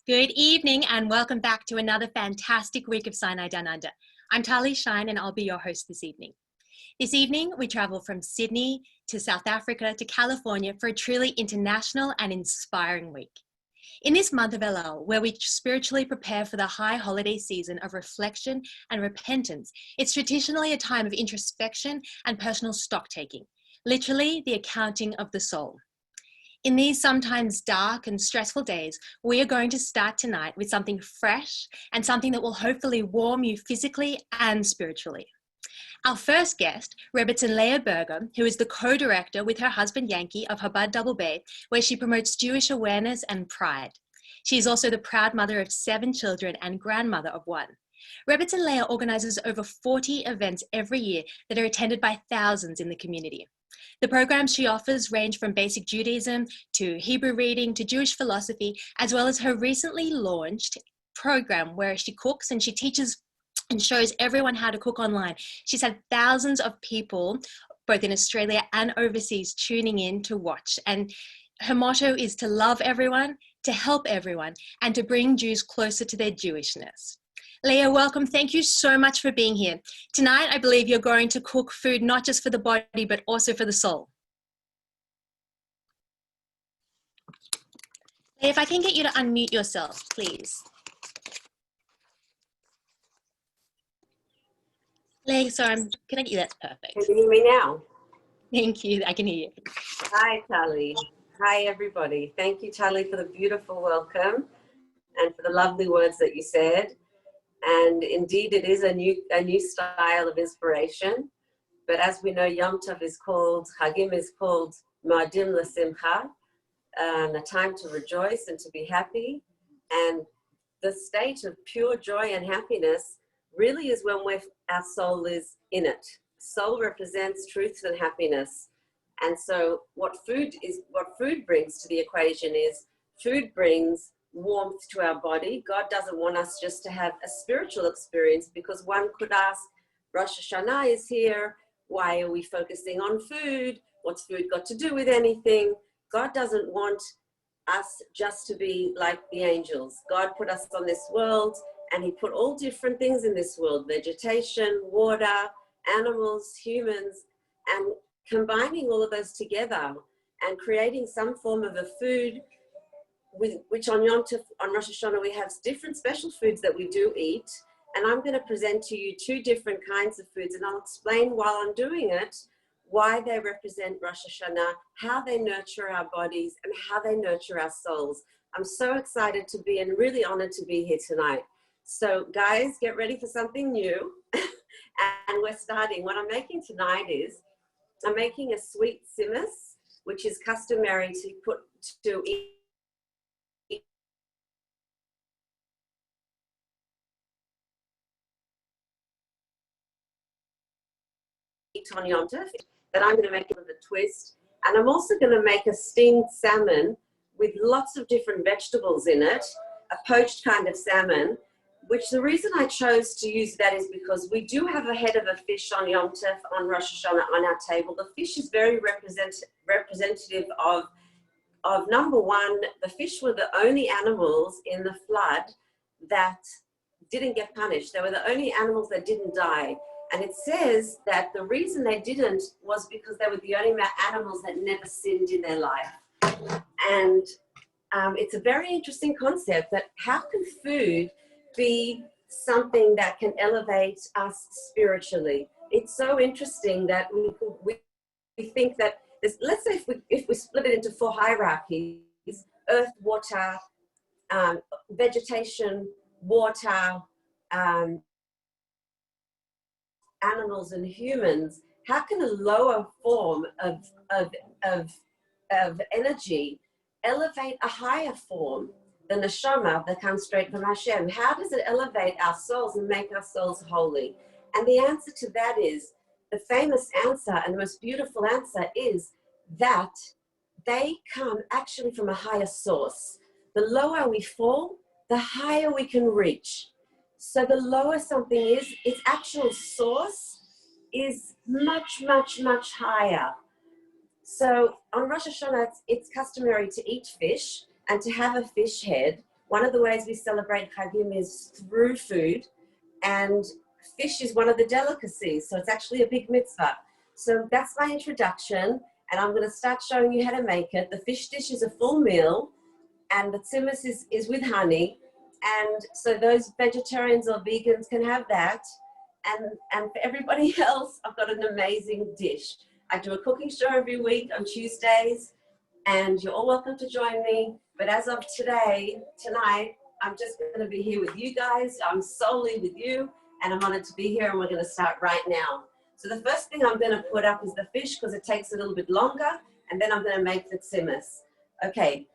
Good evening and welcome back to another fantastic week of Sinai Down Under. I'm Tali Shine and I'll be your host this evening. This evening, we travel from Sydney to South Africa to California for a truly international and inspiring week. In this month of Elul, where we spiritually prepare for the high holiday season of reflection and repentance, it's traditionally a time of introspection and personal stock-taking, literally the accounting of the soul. In these sometimes dark and stressful days, we are going to start tonight with something fresh and something that will hopefully warm you physically and spiritually. Our first guest, Rebbetzin Leah Berger, who is the co-director with her husband Yankee of Chabad Double Bay, where she promotes Jewish awareness and pride. She is also the proud mother of 7 children and grandmother of 1. Rebbetzin Leah organizes over 40 events every year that are attended by thousands in the community. The programs she offers range from basic Judaism to Hebrew reading to Jewish philosophy, as well as her recently launched program where she cooks and she teaches and shows everyone how to cook online. She's had thousands of people, both in Australia and overseas, tuning in to watch. And her motto is to love everyone, to help everyone, and to bring Jews closer to their Jewishness. Leah, welcome. Thank you so much for being here. Tonight, I believe you're going to cook food not just for the body, but also for the soul. Leah, if I can get you to unmute yourself, please. Leah, sorry, can I get you? That's perfect. Can you hear me now? Thank you. I can hear you. Hi, Tali. Hi, everybody. Thank you, Tali, for the beautiful welcome and for the lovely words that you said. And indeed, it is a new style of inspiration. But as we know, Yom Tov is called, Chagim is called Ma'adim L'Simcha, a time to rejoice and to be happy. And the state of pure joy and happiness really is when our soul is in it. Soul represents truth and happiness. And so what food brings to the equation is food brings warmth to our body. God doesn't want us just to have a spiritual experience, because one could ask, Rosh Hashanah is here. Why are we focusing on food? What's food got to do with anything? God doesn't want us just to be like the angels. God put us on this world and he put all different things in this world, vegetation, water, animals, humans, and combining all of those together and creating some form of a food which on Yom Tov, on Rosh Hashanah, we have different special foods that we do eat. And I'm going to present to you 2 different kinds of foods, and I'll explain while I'm doing it why they represent Rosh Hashanah, how they nurture our bodies, and how they nurture our souls. I'm so excited to be and really honored to be here tonight. So guys, get ready for something new. And we're starting. What I'm making tonight is, I'm making a sweet simmus, which is customary to eat on Yom Tov, that I'm going to make it with a twist. And I'm also going to make a steamed salmon with lots of different vegetables in it, a poached kind of salmon, which the reason I chose to use that is because we do have a head of a fish on Yom Tov, on Rosh Hashanah, on our table. The fish is very representative of number one, the fish were the only animals in the flood that didn't get punished. They were the only animals that didn't die. And it says that the reason they didn't was because they were the only animals that never sinned in their life. And it's a very interesting concept that how can food be something that can elevate us spiritually? It's so interesting that we think that, let's say if we split it into 4 hierarchies, earth, water, vegetation, water, animals and humans, how can a lower form of energy elevate a higher form, the neshama that comes straight from Hashem? How does it elevate our souls and make our souls holy? And the answer to that is, the famous answer and the most beautiful answer is that they come actually from a higher source. The lower we fall, the higher we can reach. So the lower something is, its actual source is much, much, much higher. So on Rosh Hashanah, it's customary to eat fish and to have a fish head. one of the ways we celebrate Chagim is through food, and fish is one of the delicacies, so it's actually a big mitzvah. So that's my introduction, and I'm going to start showing you how to make it. The fish dish is a full meal, and the tzimmus is with honey, and so those vegetarians or vegans can have that. And for everybody else, I've got an amazing dish. I do a cooking show every week on Tuesdays, and you're all welcome to join me. But as of tonight, I'm just going to be here with you guys. I'm solely with you, and I'm honored to be here, and we're going to start right now. So the first thing I'm going to put up is the fish because it takes a little bit longer, and then I'm going to make the tzimmus. Okay,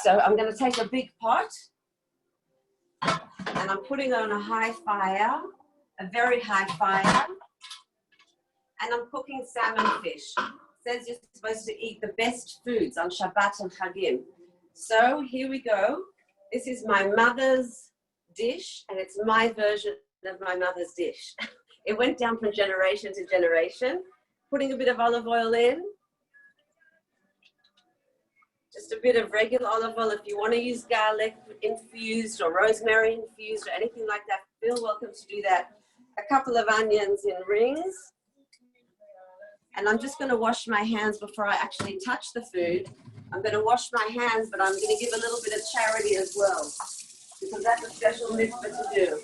so I'm going to take a big pot, and I'm putting on a high fire, a very high fire, and I'm cooking salmon fish. It says you're supposed to eat the best foods on Shabbat and Chagim. So here we go. This is my mother's dish, and it's my version of my mother's dish. It went down from generation to generation. Putting a bit of olive oil in. Just a bit of regular olive oil. If you want to use garlic infused or rosemary infused or anything like that, feel welcome to do that. A couple of onions in rings. And I'm just going to wash my hands before I actually touch the food. I'm going to wash my hands, but I'm going to give a little bit of charity as well, because that's a special mitzvah to do.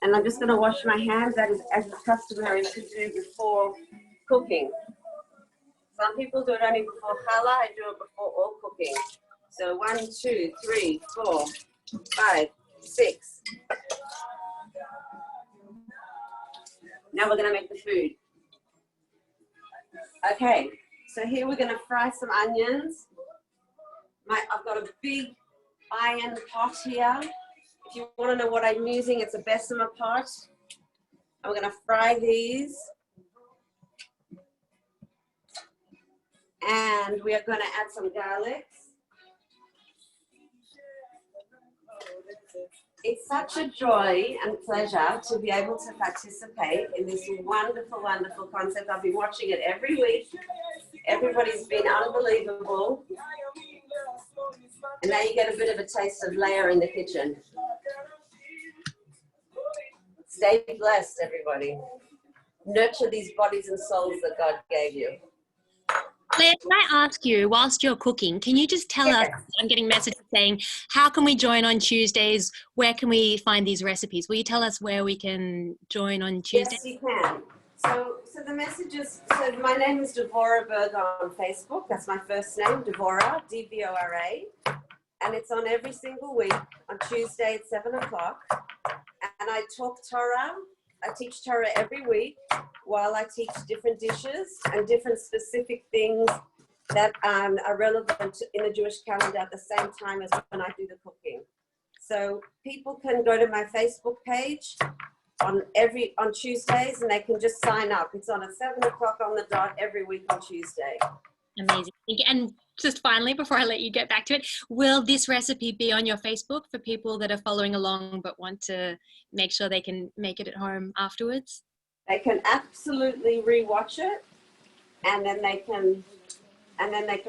And I'm just going to wash my hands, that is as is customary to do before cooking. Some people do it only before challah, I do it before all cooking. So 1, 2, 3, 4, 5, 6. Now we're going to make the food. Okay, so here we're going to fry some onions. I've got a big iron pot here. If you want to know what I'm using, it's a bessemer pot. And we're going to fry these. And we are going to add some garlic. It's such a joy and pleasure to be able to participate in this wonderful, wonderful concept. I've been watching it every week. Everybody's been unbelievable. And now you get a bit of a taste of Leah in the kitchen. Stay blessed, everybody. Nurture these bodies and souls that God gave you. Leah, can I ask you, whilst you're cooking, can you just tell us, I'm getting messages saying, how can we join on Tuesdays? Where can we find these recipes? Will you tell us where we can join on Tuesdays? Yes, you can. So the messages, so my name is Devorah Berg on Facebook. That's my first name, Devorah, D-V-O-R-A. And it's on every single week on Tuesday at 7 o'clock. And I talk Torah. I teach Torah every week while I teach different dishes and different specific things that are relevant in the Jewish calendar at the same time as when I do the cooking. So people can go to my Facebook page on Tuesdays, and they can just sign up. It's on at 7 o'clock on the dot every week on Tuesday. Amazing. And just finally, before I let you get back to it, will this recipe be on your Facebook for people that are following along but want to make sure they can make it at home afterwards? They can absolutely rewatch it, and then they can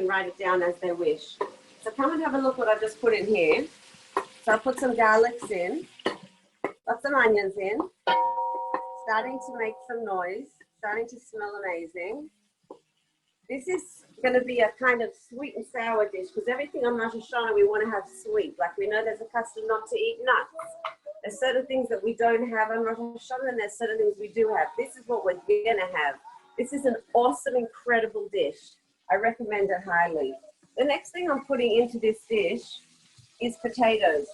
write it down as they wish. So come and have a look what I just put in here. So I put some garlics in, got some onions in, starting to make some noise, starting to smell amazing. This is going to be a kind of sweet and sour dish, because everything on Rosh Hashanah we want to have sweet. Like we know there's a custom not to eat nuts. There's certain things that we don't have on Rosh Hashanah, and there's certain things we do have. This is what we're going to have. This is an awesome, incredible dish. I recommend it highly. The next thing I'm putting into this dish is potatoes.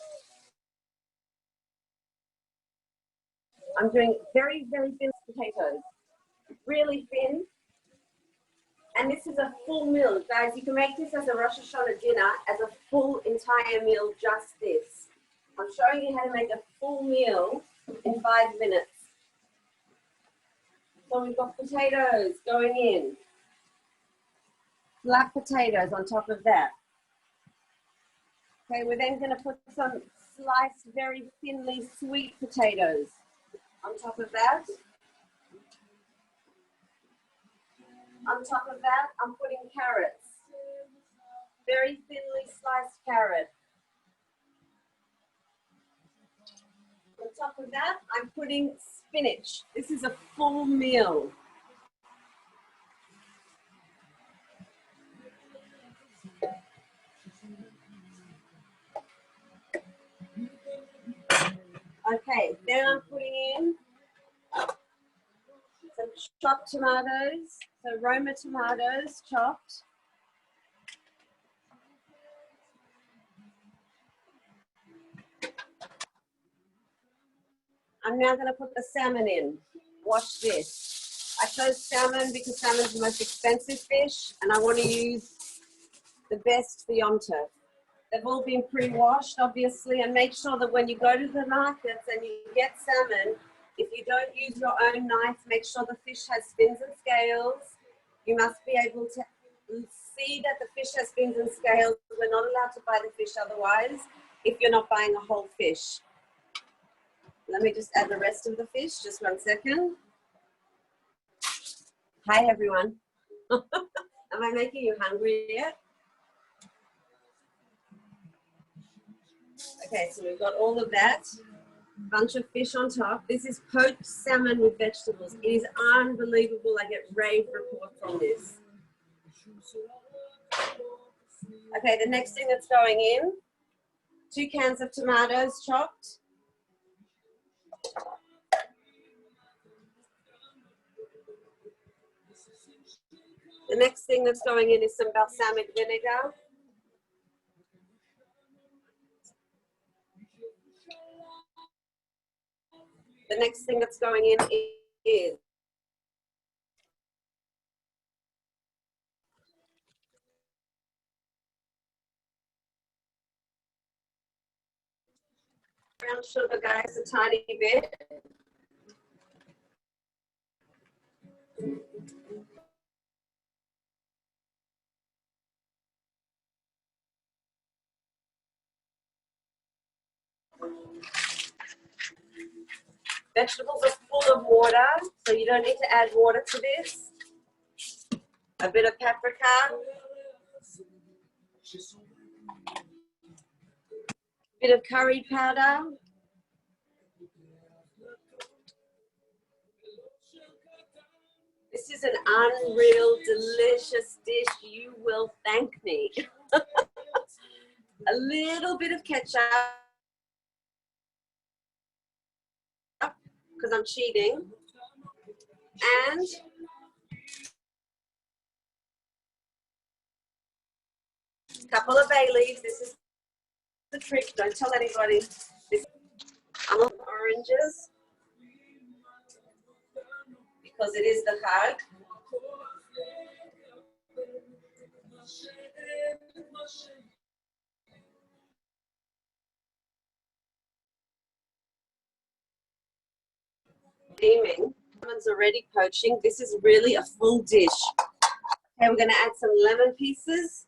I'm doing very, very thin potatoes. Really thin. And this is a full meal. Guys, you can make this as a Rosh Hashanah dinner, as a full entire meal, just this. I'm showing you how to make a full meal in 5 minutes. So we've got potatoes going in. Black potatoes on top of that. Okay, we're then going to put some sliced, very thinly sweet potatoes on top of that. On top of that, I'm putting carrots. very thinly sliced carrot. On top of that, I'm putting spinach. This is a full meal. Okay, then I'm putting in some chopped tomatoes, so Roma tomatoes chopped. I'm now going to put the salmon in. Watch this. I chose salmon because salmon is the most expensive fish, and I want to use the best for Yom Tov. They've all been pre-washed, obviously, and make sure that when you go to the markets and you get salmon, if you don't use your own knife, make sure the fish has fins and scales. You must be able to see that the fish has fins and scales. We're not allowed to buy the fish otherwise if you're not buying a whole fish. Let me just add the rest of the fish, just 1 second. Hi, everyone. Am I making you hungry yet? Okay, so we've got all of that. Bunch of fish on top. This is poached salmon with vegetables. It is unbelievable. I get rave reports on this. Okay, the next thing that's going in, 2 cans of tomatoes chopped. The next thing that's going in is some balsamic vinegar. The next thing that's going in is brown sugar, guys, a tiny bit. Vegetables are full of water, so you don't need to add water to this. A bit of paprika. Bit of curry powder. This is an unreal, delicious dish. You will thank me. A little bit of ketchup, because I'm cheating. And a couple of bay leaves. This is the trick. Don't tell anybody. This oranges, because it is the Chag. Steaming. Lemon's already poaching. This is really a full dish. Okay, we're going to add some lemon pieces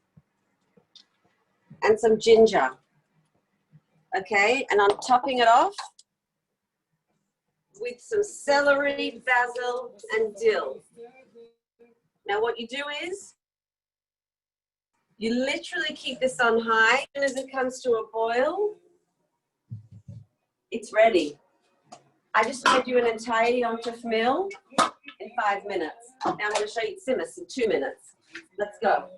and some ginger. Okay, and I'm topping it off with some celery, basil, and dill. Now what you do is, you literally keep this on high. As soon as it comes to a boil, it's ready. I just made you an entire Yom Tov meal in 5 minutes. Now I'm going to show you simmers in 2 minutes. Let's go.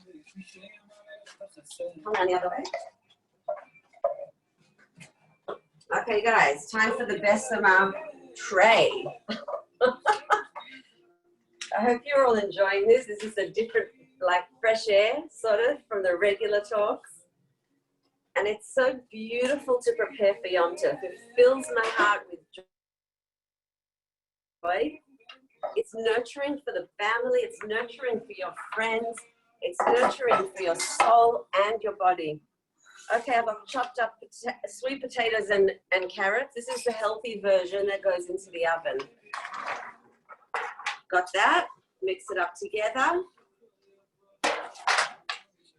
Come on the other way. Okay, guys, time for the best of our tray. I hope you're all enjoying this. This is a different, like, fresh air, sort of, from the regular talks. And it's so beautiful to prepare for Yom Tov. It fills my heart with joy. It's nurturing for the family. It's nurturing for your friends. It's nurturing for your soul and your body. Okay, I've got chopped up sweet potatoes and carrots. This is the healthy version that goes into the oven. Got that? Mix it up together.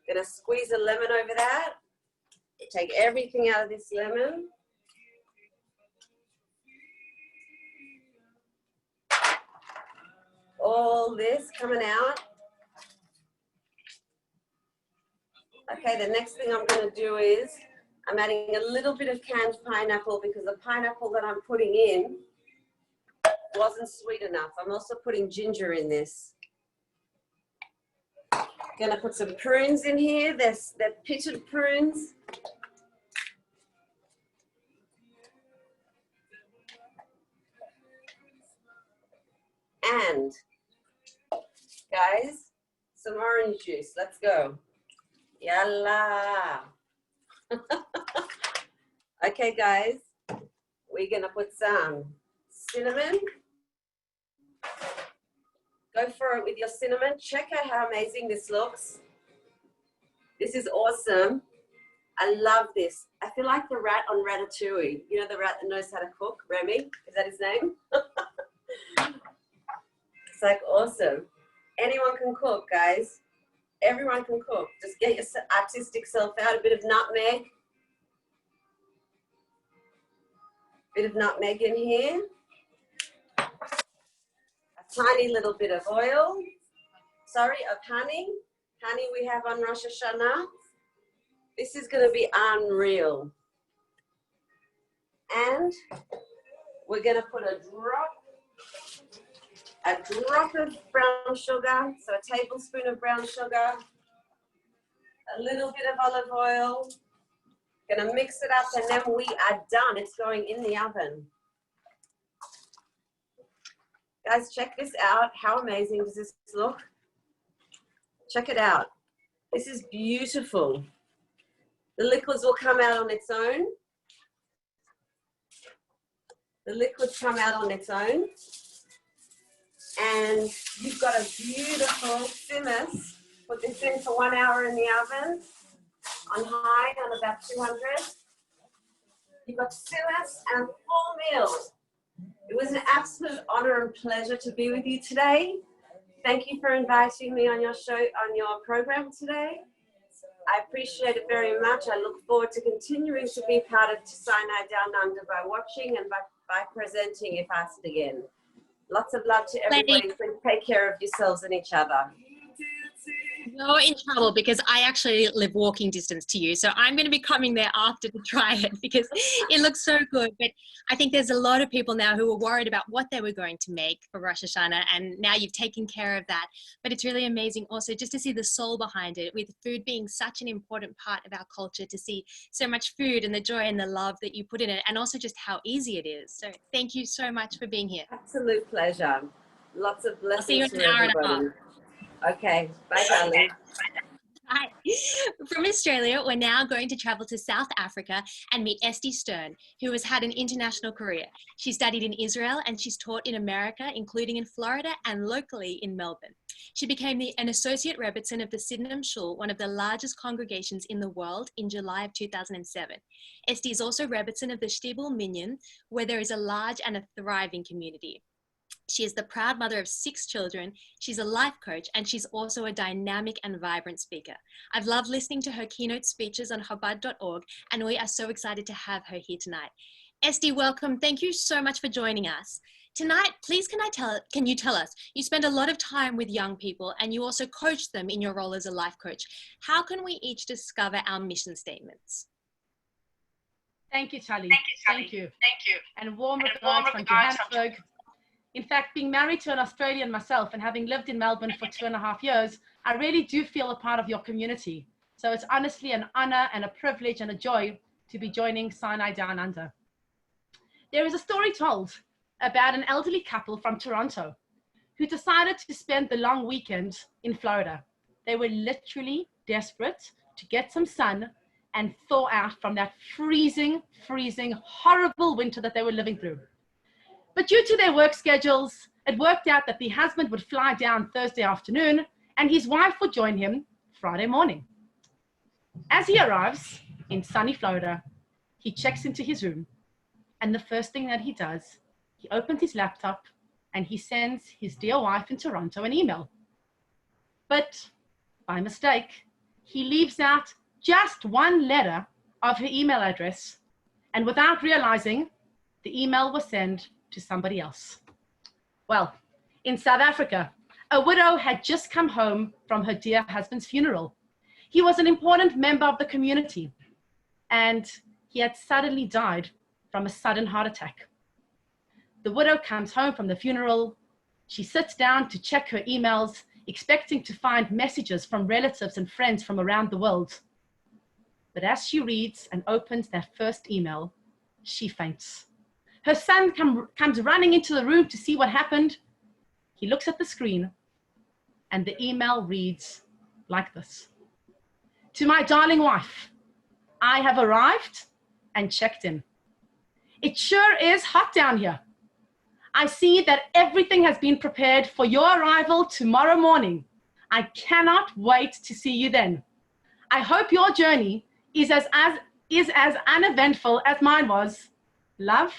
Gonna squeeze a lemon over that. Take everything out of this lemon. All this coming out. Okay, the next thing I'm going to do is I'm adding a little bit of canned pineapple because the pineapple that I'm putting in wasn't sweet enough. I'm also putting ginger in this. Gonna put some prunes in here. They're pitted prunes. And guys, some orange juice. Let's go. Yalla. Okay, guys, we're gonna put some cinnamon. Go for it with your cinnamon. Check out how amazing this looks. This is awesome. I love this. I feel like the rat on Ratatouille. You know the rat that knows how to cook? Remy, is that his name? It's like awesome. Anyone can cook, guys. Everyone can cook. Just get your artistic self out. A bit of nutmeg. Bit of nutmeg in here. A tiny little bit of oil. Sorry, of honey. Honey we have on Rosh Hashanah. This is going to be unreal. And we're going to put a drop of brown sugar. So a tablespoon of brown sugar. A little bit of olive oil. Going to mix it up and then we are done. It's going in the oven. Guys, check this out. How amazing does this look? Check it out. This is beautiful. The liquids will come out on its own. The liquids come out on its own. And you've got a beautiful simmer. Put this in for 1 hour in the oven on high on about 200. You've got simmer and full meal. It was an absolute honor and pleasure to be with you today. Thank you for inviting me on your show, on your program today. I appreciate it very much. I look forward to continuing to be part of Sinai Down Under by watching and by presenting if asked again. Lots of love to everybody. Please take care of yourselves and each other. You're in trouble because I actually live walking distance to you. So I'm going to be coming there after to try it because it looks so good. But I think there's a lot of people now who were worried about what they were going to make for Rosh Hashanah. And now you've taken care of that. But it's really amazing also just to see the soul behind it, with food being such an important part of our culture, to see so much food and the joy and the love that you put in it, and also just how easy it is. So thank you so much for being here. Absolute pleasure. Lots of blessings. I'll see you in to an hour everybody. and a half. Okay, bye darling. Hi. From Australia, we're now going to travel to South Africa and meet Esty Stern, who has had an international career. She studied in Israel and she's taught in America, including in Florida and locally in Melbourne. She became an associate rebbitzin of the Sydenham Shul, one of the largest congregations in the world, in July of 2007. Esty is also rebbitzin of the Shtibel Minyan, where there is a large and a thriving community. She is the proud mother of 6 children. She's a life coach, and she's also a dynamic and vibrant speaker. I've loved listening to her keynote speeches on Chabad.org, and we are so excited to have her here tonight. Esty, welcome. Thank you so much for joining us. Tonight, please can you tell us, you spend a lot of time with young people and you also coach them in your role as a life coach. How can we each discover our mission statements? Thank you, Charlie. Thank you. And warm regards from Johannesburg. In fact, being married to an Australian myself and having lived in Melbourne for 2.5 years, I really do feel a part of your community. So it's honestly an honor and a privilege and a joy to be joining Sinai Down Under. There is a story told about an elderly couple from Toronto who decided to spend the long weekend in Florida. They were literally desperate to get some sun and thaw out from that freezing, horrible winter that they were living through. But due to their work schedules, it worked out that the husband would fly down Thursday afternoon and his wife would join him Friday morning. As he arrives in sunny Florida, he checks into his room, and the first thing that he does, he opens his laptop and he sends his dear wife in Toronto an email. But by mistake, he leaves out just one letter of her email address, and without realizing, the email was sent to somebody else. Well, in South Africa, a widow had just come home from her dear husband's funeral. He was an important member of the community, and he had suddenly died from a sudden heart attack. The widow comes home from the funeral. She sits down to check her emails, expecting to find messages from relatives and friends from around the world. But as she reads and opens that first email, she faints. Her son comes running into the room to see what happened. He looks at the screen, and the email reads like this. To my darling wife, I have arrived and checked in. It sure is hot down here. I see that everything has been prepared for your arrival tomorrow morning. I cannot wait to see you then. I hope your journey is as uneventful as mine was. Love,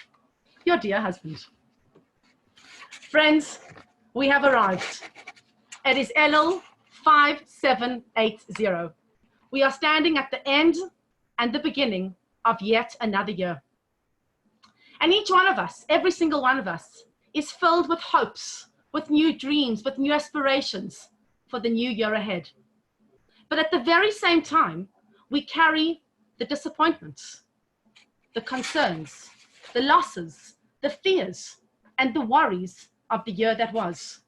your dear husband. Friends, we have arrived. It is Elul 5780. We are standing at the end and the beginning of yet another year. And each one of us, every single one of us, is filled with hopes, with new dreams, with new aspirations for the new year ahead. But at the very same time, we carry the disappointments, the concerns, the losses, the fears, and the worries of the year that was.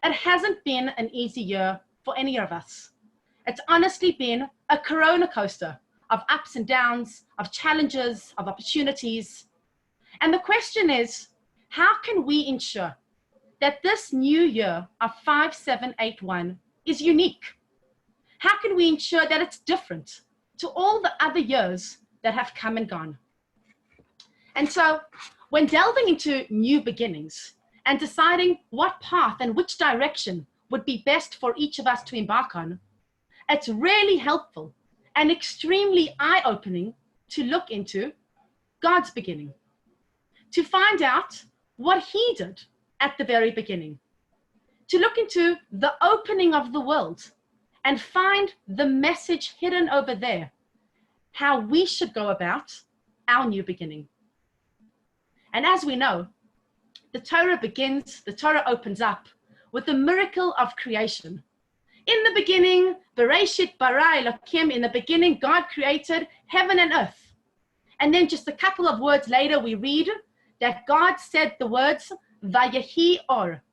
It hasn't been an easy year for any of us. It's honestly been a roller coaster of ups and downs, of challenges, of opportunities. And the question is, how can we ensure that this new year of 5781 is unique? How can we ensure that it's different to all the other years that have come and gone? And so when delving into new beginnings and deciding what path and which direction would be best for each of us to embark on, it's really helpful and extremely eye-opening to look into God's beginning, to find out what he did at the very beginning, to look into the opening of the world and find the message hidden over there, how we should go about our new beginning. And as we know, the Torah opens up with the miracle of creation. In the beginning, Bereshit bara Elokim, in the beginning, God created heaven and earth. And then just a couple of words later, we read that God said the words, Vayehi or,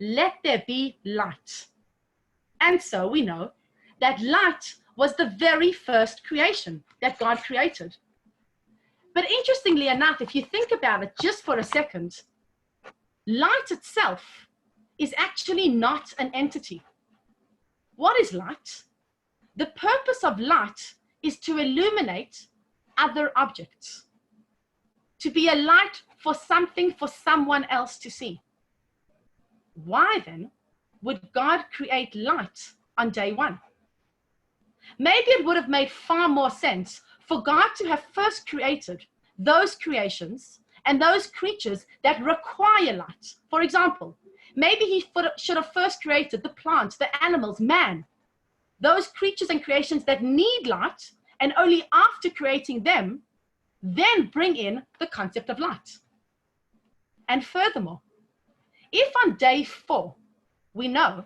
let there be light. And so we know that light was the very first creation that God created. But interestingly enough, if you think about it just for a second, light itself is actually not an entity. What is light? The purpose of light is to illuminate other objects, to be a light for something, for someone else to see. Why then would God create light on day one? Maybe it would have made far more sense for God to have first created those creations and those creatures that require light. For example, maybe he should have first created the plants, the animals, man, those creatures and creations that need light, and only after creating them, then bring in the concept of light. And furthermore, if on day 4, we know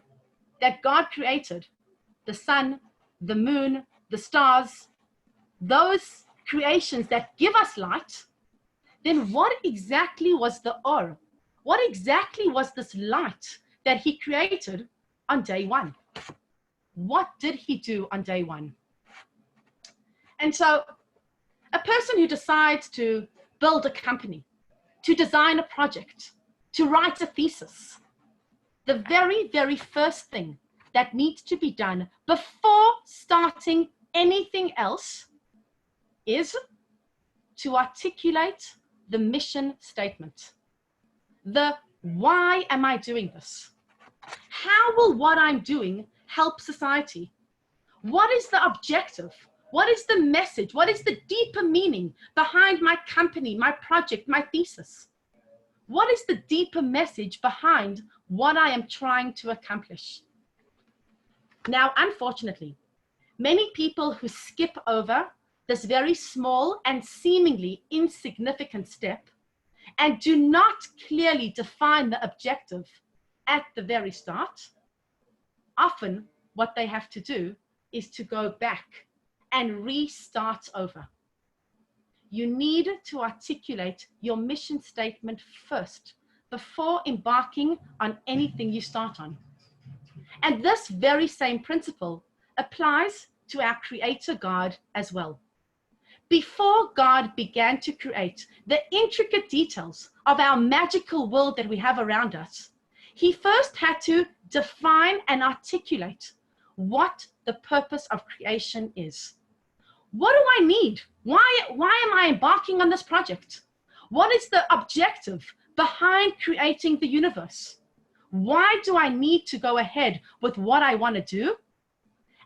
that God created the sun, the moon, the stars, those creations that give us light, then what exactly was the or? What exactly was this light that he created on day 1? What did he do on day 1? And so a person who decides to build a company, to design a project, to write a thesis, the very, very first thing that needs to be done before starting anything else is to articulate the mission statement. The why am I doing this? How will what I'm doing help society? What is the objective? What is the message? What is the deeper meaning behind my company, my project, my thesis? What is the deeper message behind what I am trying to accomplish? Now, unfortunately, many people who skip over this very small and seemingly insignificant step and do not clearly define the objective at the very start, often what they have to do is to go back and restart over. You need to articulate your mission statement first before embarking on anything you start on. And this very same principle applies to our Creator God as well. Before God began to create the intricate details of our magical world that we have around us, He first had to define and articulate what the purpose of creation is. What do I need? Why am I embarking on this project? What is the objective behind creating the universe? Why do I need to go ahead with what I want to do?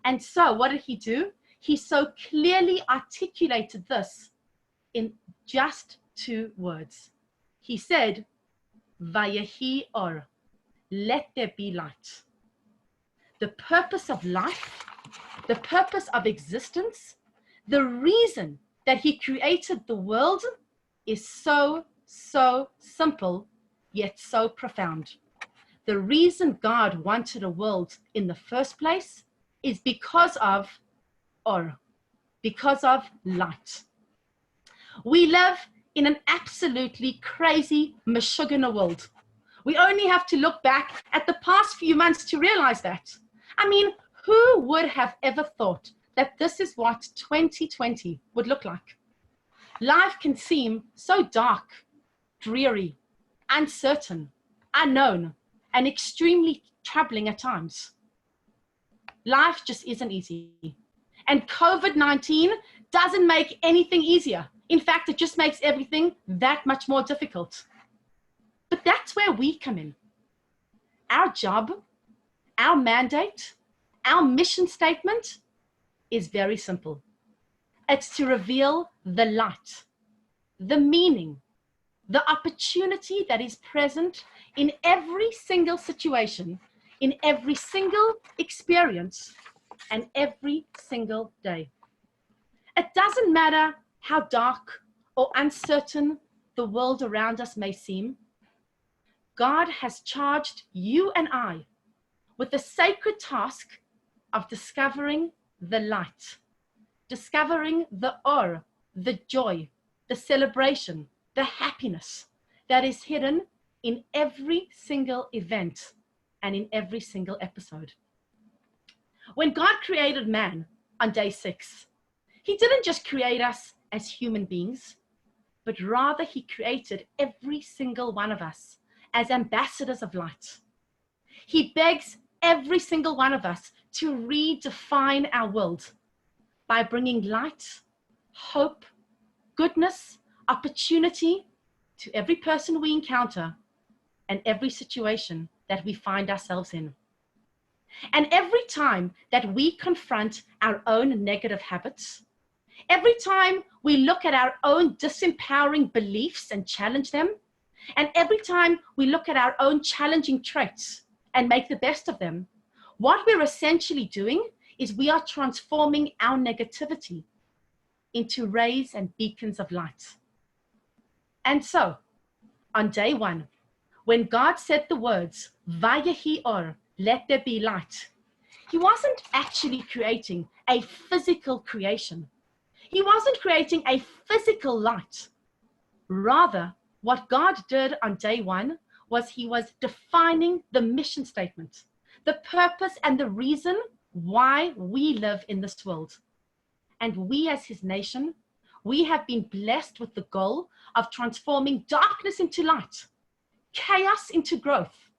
And so what did He do? He so clearly articulated this in just 2 words. He said, Vayehi or, let there be light. The purpose of life, the purpose of existence, the reason that He created the world is so simple, yet so profound. The reason God wanted a world in the first place is because of light. We live in an absolutely crazy Meshuggah world. We only have to look back at the past few months to realize that. I mean, who would have ever thought that this is what 2020 would look like? Life can seem so dark, dreary, uncertain, unknown, and extremely troubling at times. Life just isn't easy. And COVID-19 doesn't make anything easier. In fact, it just makes everything that much more difficult. But that's where we come in. Our job, our mandate, our mission statement is very simple. It's to reveal the light, the meaning, the opportunity that is present in every single situation, in every single experience, and every single day. It doesn't matter how dark or uncertain the world around us may seem. God has charged you and I with the sacred task of discovering the light, discovering the or, the joy, the celebration, the happiness that is hidden in every single event and in every single episode. When God created man on day 6, He didn't just create us as human beings, but rather He created every single one of us as ambassadors of light. He begs every single one of us to redefine our world by bringing light, hope, goodness, opportunity to every person we encounter and every situation that we find ourselves in. And every time that we confront our own negative habits, every time we look at our own disempowering beliefs and challenge them, and every time we look at our own challenging traits and make the best of them, what we're essentially doing is we are transforming our negativity into rays and beacons of light. And so, on day 1, when God said the words, Vayehi or, let there be light, He wasn't actually creating a physical creation. He wasn't creating a physical light. Rather, what God did on day 1 was He was defining the mission statement, the purpose and the reason why we live in this world. And we as His nation, we have been blessed with the goal of transforming darkness into light, chaos into growth,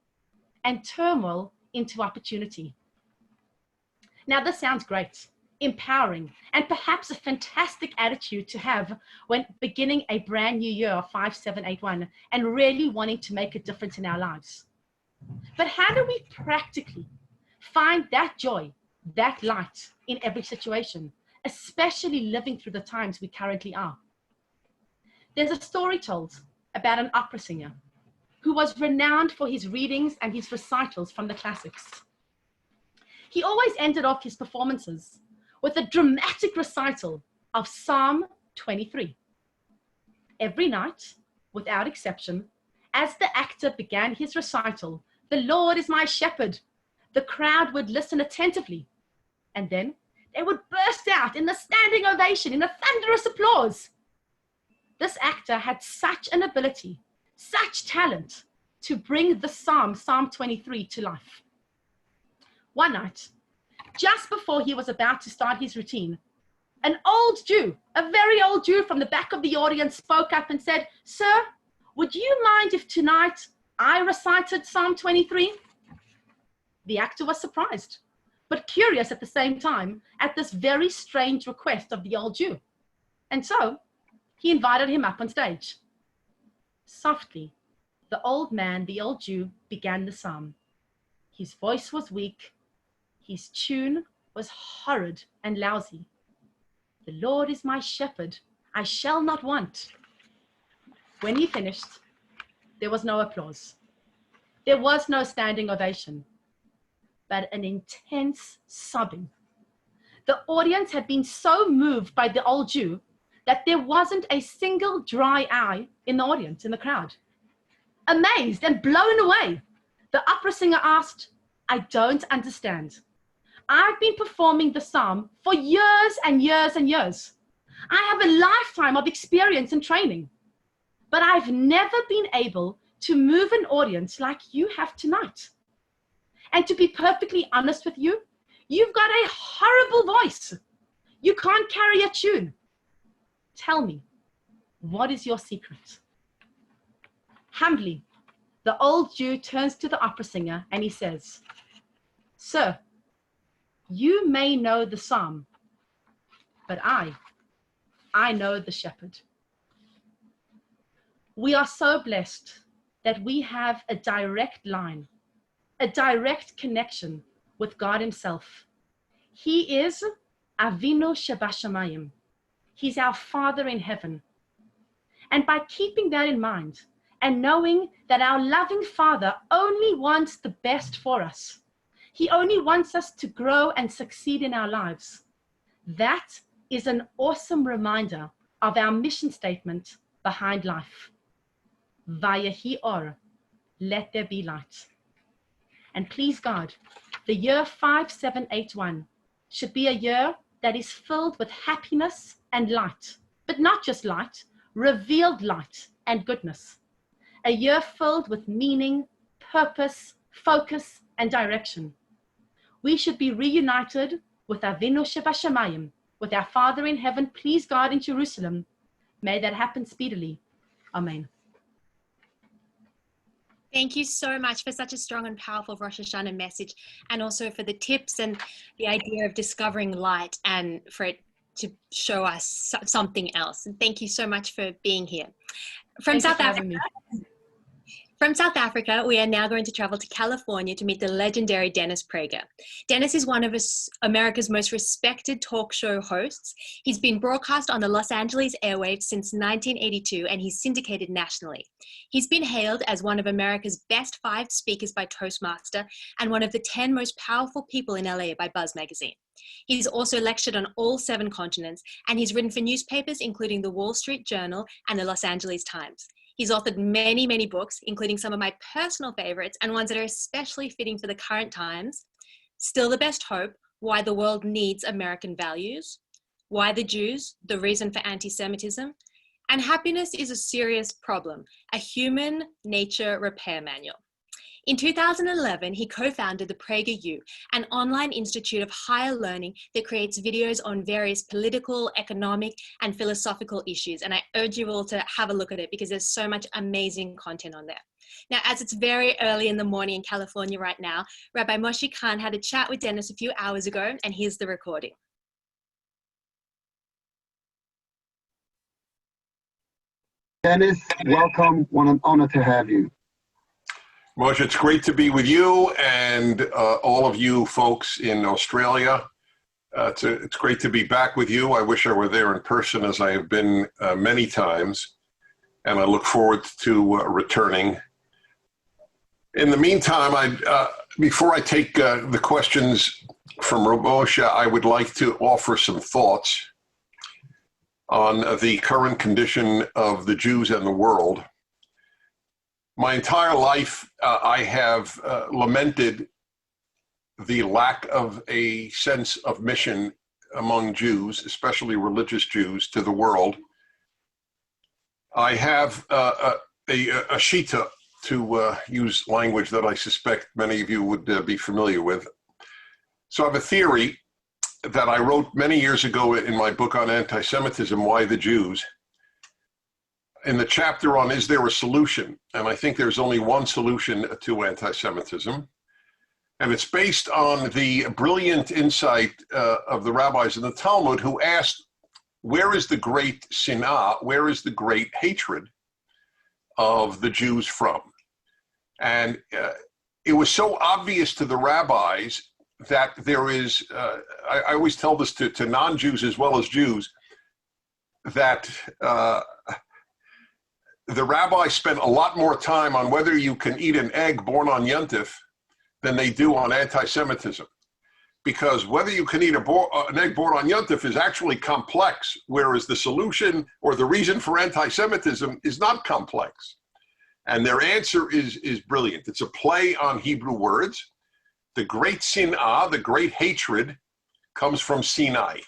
and turmoil into opportunity. Now, this sounds great, empowering, and perhaps a fantastic attitude to have when beginning a brand new year of 5781 and really wanting to make a difference in our lives. But how do we practically find that joy, that light in every situation, especially living through the times we currently are? There's a story told about an opera singer who was renowned for his readings and his recitals from the classics. He always ended off his performances with a dramatic recital of Psalm 23. Every night, without exception, as the actor began his recital, "The Lord is my shepherd," the crowd would listen attentively. And then they would burst out in a standing ovation, in a thunderous applause. This actor had such an ability, such talent to bring the Psalm 23, to life. One night, just before he was about to start his routine, an old Jew, a very old Jew from the back of the audience spoke up and said, "Sir, would you mind if tonight I recited Psalm 23? The actor was surprised, but curious at the same time at this very strange request of the old Jew. And so he invited him up on stage. Softly, the old man, the old Jew, began the psalm. His voice was weak. His tune was horrid and lousy. The Lord is my shepherd, I shall not want. When he finished, there was no applause. There was no standing ovation, but an intense sobbing. The audience had been so moved by the old Jew that there wasn't a single dry eye in the audience, in the crowd. Amazed and blown away, the opera singer asked, "I don't understand. I've been performing the psalm for years and years and years. I have a lifetime of experience and training, but I've never been able to move an audience like you have tonight. And to be perfectly honest with you, you've got a horrible voice. You can't carry a tune. Tell me, what is your secret?" Humbly, the old Jew turns to the opera singer and he says, "Sir, you may know the psalm, but I know the shepherd." We are so blessed that we have a direct line, a direct connection with God himself. He is Avinu Shebashamayim. He's our Father in heaven. And by keeping that in mind and knowing that our loving Father only wants the best for us, he only wants us to grow and succeed in our lives, that is an awesome reminder of our mission statement behind life. Vayehi or, let there be light. And please God, the year 5781 should be a year that is filled with happiness and light, but not just light, revealed light and goodness. A year filled with meaning, purpose, focus, and direction. We should be reunited with Avinu Shebashamayim, with our Father in heaven, please God, in Jerusalem. May that happen speedily. Amen. Thank you so much for such a strong and powerful Rosh Hashanah message, and also for the tips and the idea of discovering light and for it to show us something else. And thank you so much for being here. From South Africa, we are now going to travel to California to meet the legendary Dennis Prager. Dennis is one of America's most respected talk show hosts. He's been broadcast on the Los Angeles airwaves since 1982, and he's syndicated nationally. He's been hailed as one of America's best 5 speakers by Toastmaster and one of the 10 most powerful people in LA by Buzz magazine. He's also lectured on all 7 continents, and he's written for newspapers including the Wall Street Journal and the Los Angeles Times. He's authored many, many books, including some of my personal favorites and ones that are especially fitting for the current times. Still the Best Hope, Why the World Needs American Values, Why the Jews, The Reason for Anti-Semitism, and Happiness is a Serious Problem, a Human Nature Repair Manual. In 2011, he co-founded the PragerU, an online institute of higher learning that creates videos on various political, economic, and philosophical issues. And I urge you all to have a look at it because there's so much amazing content on there. Now, as it's very early in the morning in California right now, Rabbi Moshe Khan had a chat with Dennis a few hours ago, and here's the recording. Dennis, welcome. What an honor to have you. Moshe, it's great to be with you and all of you folks in Australia. It's great to be back with you. I wish I were there in person, as I have been many times, and I look forward to returning. In the meantime, before I take the questions from Moshe, I would like to offer some thoughts on the current condition of the Jews and the world. My entire life, I have lamented the lack of a sense of mission among Jews, especially religious Jews, to the world, I have a shita, to use language that I suspect many of you would be familiar with. So I have a theory that I wrote many years ago in my book on anti-Semitism, Why the Jews, in the chapter on Is There a Solution? And I think there's only one solution to anti-Semitism. And it's based on the brilliant insight of the rabbis in the Talmud who asked, where is the great Sinai, where is the great hatred of the Jews from? And it was so obvious to the rabbis that there is, I always tell this to non-Jews as well as Jews, that the rabbis spent a lot more time on whether you can eat an egg born on Yontif than they do on anti-Semitism. Because whether you can eat an egg born on Yontif is actually complex, whereas the solution or the reason for anti-Semitism is not complex. And their answer is brilliant. It's a play on Hebrew words. The great Sinai, the great hatred, comes from Sinai.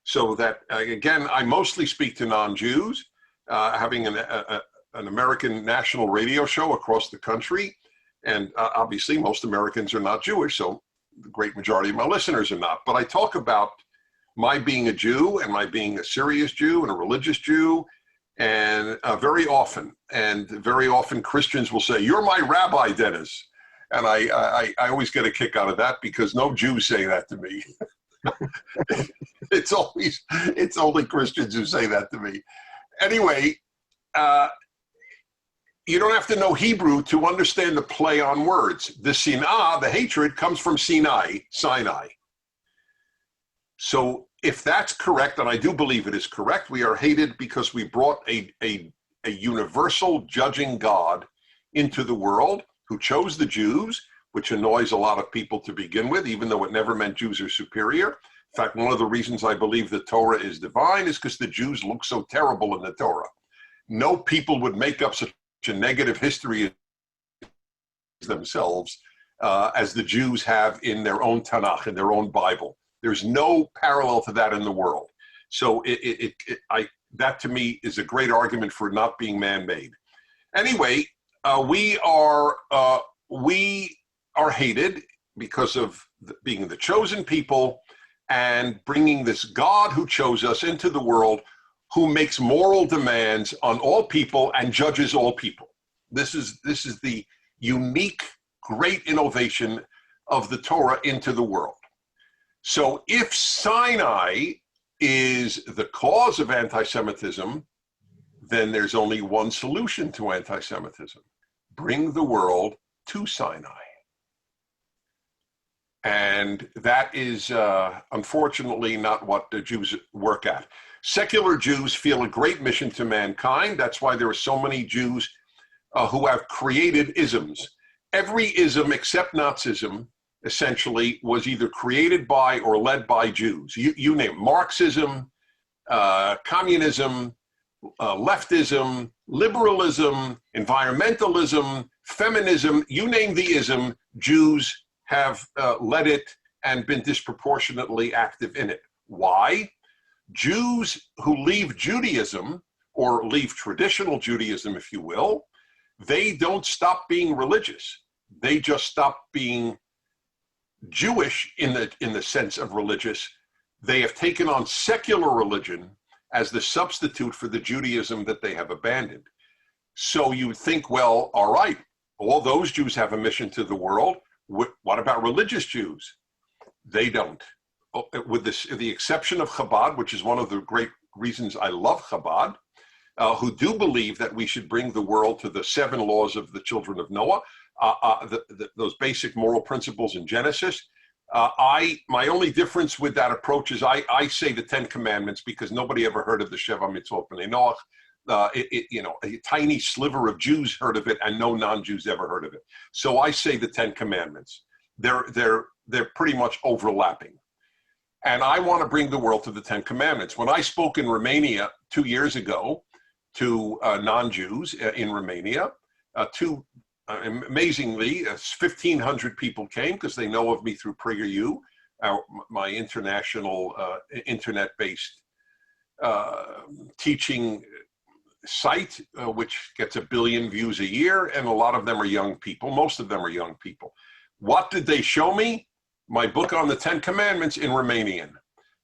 So that, again, I mostly speak to non-Jews, having an American national radio show across the country. And obviously, most Americans are not Jewish, so the great majority of my listeners are not. But I talk about my being a Jew and my being a serious Jew and a religious Jew, and very often Christians will say, "You're my rabbi, Dennis." And I always get a kick out of that because no Jews say that to me. It's only Christians who say that to me. Anyway, you don't have to know Hebrew to understand the play on words. The Sinai, the hatred, comes from Sinai. So if that's correct, and I do believe it is correct, we are hated because we brought a universal judging God into the world who chose the Jews, which annoys a lot of people to begin with, even though it never meant Jews are superior. In fact, one of the reasons I believe the Torah is divine is because the Jews look so terrible in the Torah. No people would make up such a negative history themselves as the Jews have in their own Tanakh, in their own Bible. There's no parallel to that in the world. So that to me is a great argument for not being man-made. Anyway, we are hated because of being the chosen people and bringing this God who chose us into the world, who makes moral demands on all people and judges all people. This is the unique, great innovation of the Torah into the world. So if Sinai is the cause of anti-Semitism, then there's only one solution to anti-Semitism. Bring the world to Sinai. And that is, unfortunately, not what the Jews work at. Secular Jews feel a great mission to mankind. That's why there are so many Jews who have created isms. Every ism except Nazism, essentially, was either created by or led by Jews. You name it. Marxism, communism, leftism, liberalism, environmentalism, feminism, you name the ism, Jews have led it and been disproportionately active in it. Why? Jews who leave Judaism, or leave traditional Judaism, if you will, they don't stop being religious. They just stop being Jewish in the sense of religious. They have taken on secular religion as the substitute for the Judaism that they have abandoned. So you would think, well, all right, all those Jews have a mission to the world. What about religious Jews? They don't. With the exception of Chabad, which is one of the great reasons I love Chabad, who do believe that we should bring the world to the 7 laws of the children of Noah, those basic moral principles in Genesis. My only difference with that approach is I say the 10 Commandments because nobody ever heard of the Sheva Mitzvot B'nai Noach. A tiny sliver of Jews heard of it, and no non-Jews ever heard of it. So I say the 10 Commandments. They're pretty much overlapping. And I want to bring the world to the 10 Commandments. When I spoke in Romania 2 years ago to non-Jews in Romania, amazingly, 1,500 people came because they know of me through PragerU. my international internet-based teaching site, which gets 1 billion views a year, and a lot of them are young people. Most of them are young people. What did they show me? My book on the 10 Commandments in Romanian.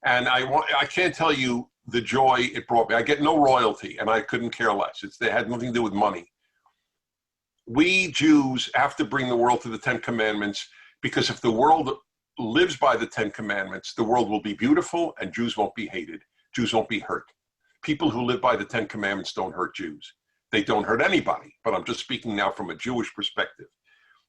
And I can't tell you the joy it brought me. I get no royalty, and I couldn't care less. They had nothing to do with money. We Jews have to bring the world to the 10 Commandments, because if the world lives by the 10 Commandments, the world will be beautiful and Jews won't be hated. Jews won't be hurt. People who live by the 10 Commandments don't hurt Jews. They don't hurt anybody, but I'm just speaking now from a Jewish perspective.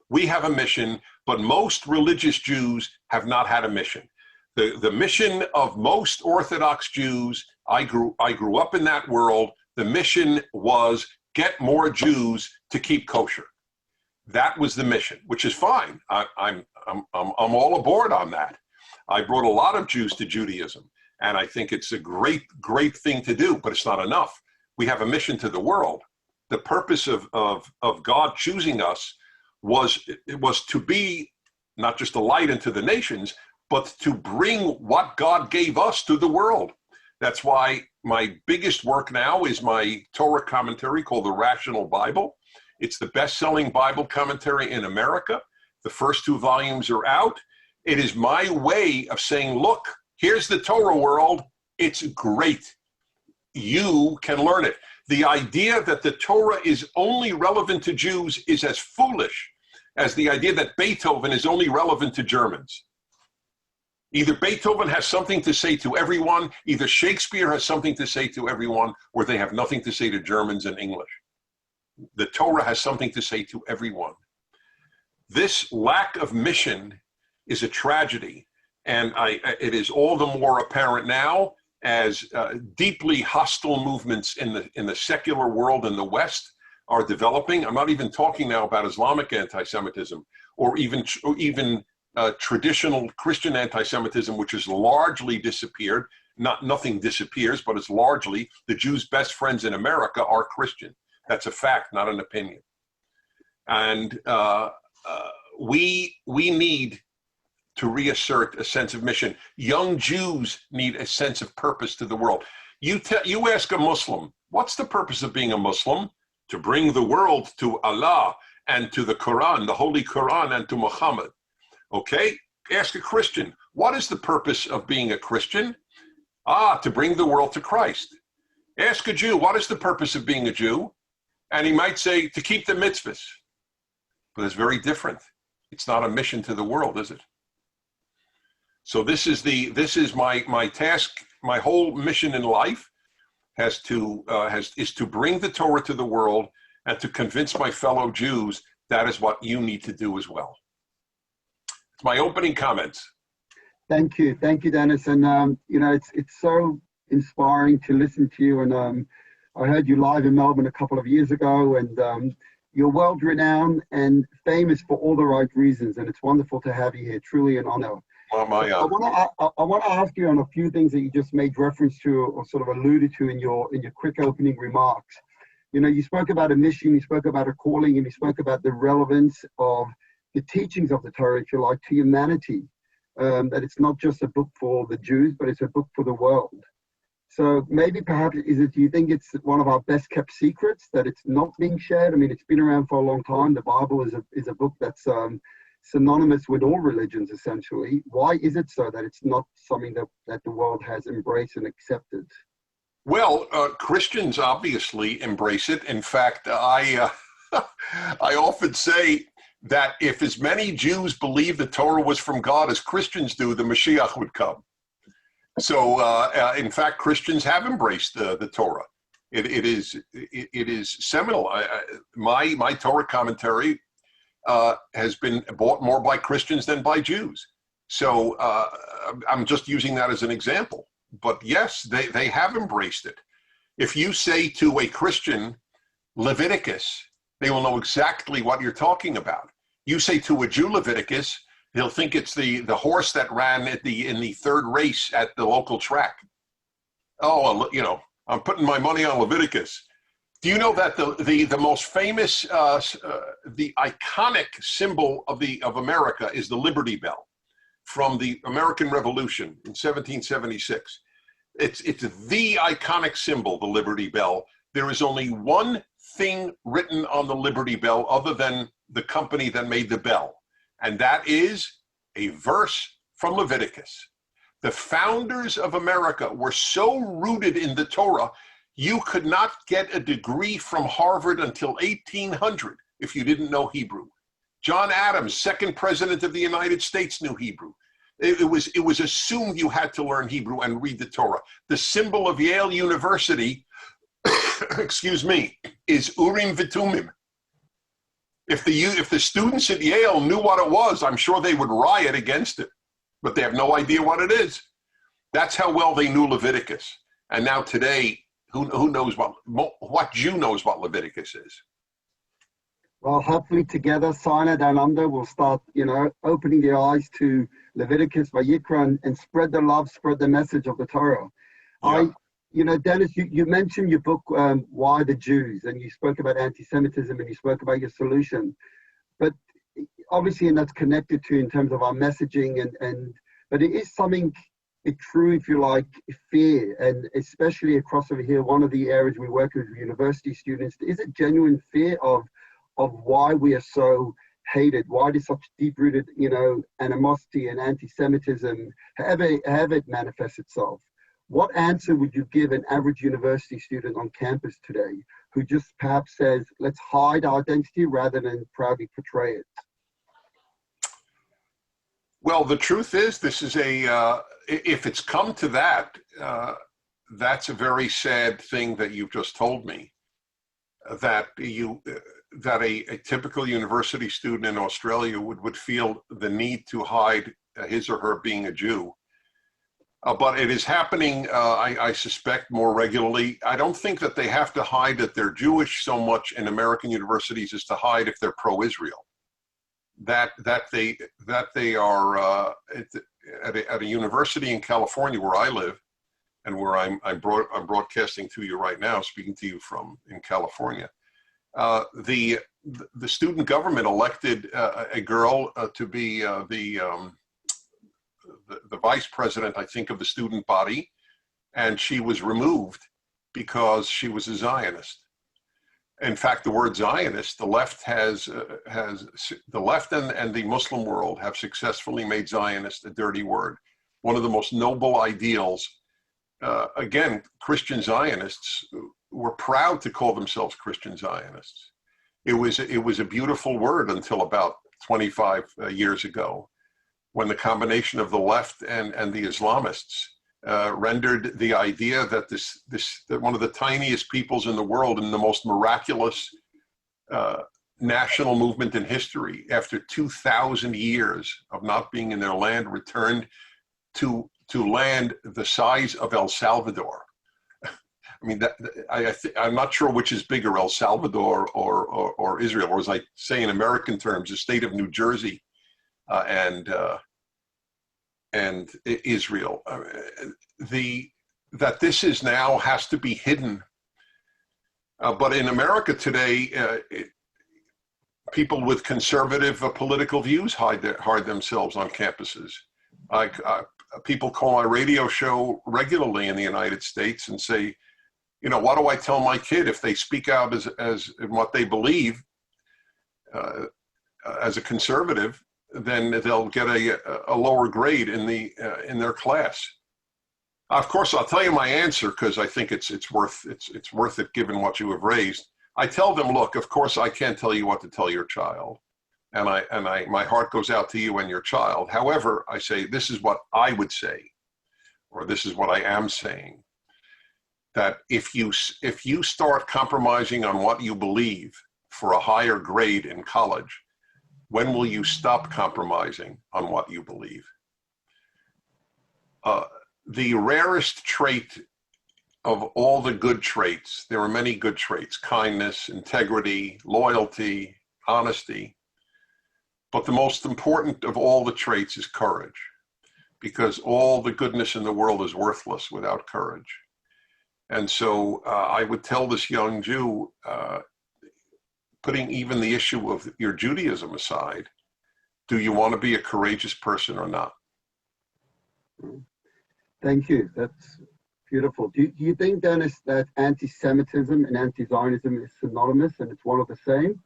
We have a mission, but most religious Jews have not had a mission. The mission of most Orthodox Jews, I grew up in that world, the mission was get more Jews to keep kosher. That was the mission, which is fine. I'm all aboard on that. I brought a lot of Jews to Judaism, and I think it's a great thing to do, but it's not enough. We have a mission to the world. The purpose of God choosing us was to be not just a light into the nations, but to bring what God gave us to the world. That's why my biggest work now is my Torah commentary called the Rational Bible. It's the best-selling Bible commentary in America. The first 2 volumes are out. It is my way of saying, look, here's the Torah world. It's great. You can learn it. The idea that the Torah is only relevant to Jews is as foolish as the idea that Beethoven is only relevant to Germans. Either Beethoven has something to say to everyone, either Shakespeare has something to say to everyone, or they have nothing to say to Germans and English. The Torah has something to say to everyone. This lack of mission is a tragedy, and it is all the more apparent now as deeply hostile movements in the secular world in the West are developing. I'm not even talking now about Islamic anti-Semitism or even traditional Christian anti-Semitism, which has largely disappeared. Nothing disappears, but it's largely the Jews' best friends in America are Christian. That's a fact, not an opinion. And we need to reassert a sense of mission. Young Jews need a sense of purpose to the world. You ask a Muslim, what's the purpose of being a Muslim? To bring the world to Allah and to the Quran, the Holy Quran, and to Muhammad. Okay, ask a Christian, what is the purpose of being a Christian? To bring the world to Christ. Ask a Jew, what is the purpose of being a Jew? And he might say, to keep the mitzvahs. But it's very different. It's not a mission to the world, is it? So this is my task. My whole mission in life is to bring the Torah to the world and to convince my fellow Jews that is what you need to do as well. It's my opening comments. Thank you, Dennis. And it's so inspiring to listen to you. And I heard you live in Melbourne a couple of years ago, and you're world-renowned and famous for all the right reasons. And it's wonderful to have you here. Truly an honor. Well, I want to ask you on a few things that you just made reference to or sort of alluded to in your quick opening remarks. You spoke about a mission, you spoke about a calling, and you spoke about the relevance of the teachings of the Torah, if you like, to humanity. That it's not just a book for the Jews, but it's a book for the world. So maybe perhaps do you think it's one of our best kept secrets that it's not being shared? I mean, it's been around for a long time. The Bible is a book that's synonymous with all religions, essentially. Why is it so that it's not something that the world has embraced and accepted? Well, Christians obviously embrace it. In fact, I often say that if as many Jews believe the Torah was from God as Christians do, the Mashiach would come. So, in fact, Christians have embraced the Torah. It is seminal. My Torah commentary has been bought more by Christians than by Jews. So I'm just using that as an example. But yes, they have embraced it. If you say to a Christian, Leviticus, they will know exactly what you're talking about. You say to a Jew Leviticus, he'll think it's the horse that ran in the third race at the local track. Oh, I'm putting my money on Leviticus. Do you know that the most famous, the iconic symbol of America is the Liberty Bell? from the American Revolution in 1776. It's the iconic symbol, the Liberty Bell. There is only one thing written on the Liberty Bell other than the company that made the bell, and that is a verse from Leviticus. The founders of America were so rooted in the Torah, you could not get a degree from Harvard until 1800 if you didn't know Hebrew. John Adams, second president of the United States, knew Hebrew. It was assumed you had to learn Hebrew and read the Torah. The symbol of Yale University, excuse me, is Urim V'Tumim. If the students at Yale knew what it was, I'm sure they would riot against it, but they have no idea what it is. That's how well they knew Leviticus. And now today, who knows what Jew knows what Leviticus is? Well, hopefully together, Sinai down under will start, opening their eyes to Leviticus, Vayikra, and spread the love, spread the message of the Torah. Yeah. Dennis, you mentioned your book, Why the Jews, and you spoke about anti-Semitism and you spoke about your solution. But obviously, and that's connected to in terms of our messaging, but it is something true, if you like, fear, and especially across over here, one of the areas we work with university students, is a genuine fear of why we are so hated, why there's such deep-rooted, animosity and anti-Semitism, however it manifests itself. What answer would you give an average university student on campus today who just perhaps says, let's hide our identity rather than proudly portray it? Well, the truth is, this is if it's come to that, that's a very sad thing that you've just told me, that a typical university student in Australia would feel the need to hide his or her being a Jew. But it is happening, I suspect, more regularly. I don't think that they have to hide that they're Jewish so much in American universities as to hide if they're pro-Israel. That they are at a university in California where I live, and where I'm broadcasting to you right now, speaking to you from in California. The student government elected a girl to be the vice president, I think, of the student body, and she was removed because she was a Zionist. In fact, the word Zionist, the left and the Muslim world have successfully made Zionist a dirty word. One of the most noble ideals. Again, Christian Zionists were proud to call themselves Christian Zionists. It was a beautiful word until about 25 years ago, when the combination of the left and the Islamists rendered the idea that that one of the tiniest peoples in the world, and the most miraculous national movement in history, after 2,000 years of not being in their land, returned to land the size of El Salvador. I mean, I'm not sure which is bigger, El Salvador or Israel, or as I say in American terms, the state of New Jersey and Israel. That this is now has to be hidden. But in America today, people with conservative political views hide themselves on campuses. People call my radio show regularly in the United States and say, what do I tell my kid if they speak out as in what they believe as a conservative? Then they'll get a lower grade in their class. Of course, I'll tell you my answer because I think it's worth it given what you have raised. I tell them, look, of course I can't tell you what to tell your child, and my heart goes out to you and your child. However, I say this is what I would say, or this is what I am saying. That if you start compromising on what you believe for a higher grade in college, when will you stop compromising on what you believe? The rarest trait of all the good traits, there are many good traits: kindness, integrity, loyalty, honesty. But the most important of all the traits is courage, because all the goodness in the world is worthless without courage. And so I would tell this young Jew, putting even the issue of your Judaism aside, do you want to be a courageous person or not? Thank you. That's beautiful. Do you think, Dennis, that anti-Semitism and anti-Zionism is synonymous and it's one of the same?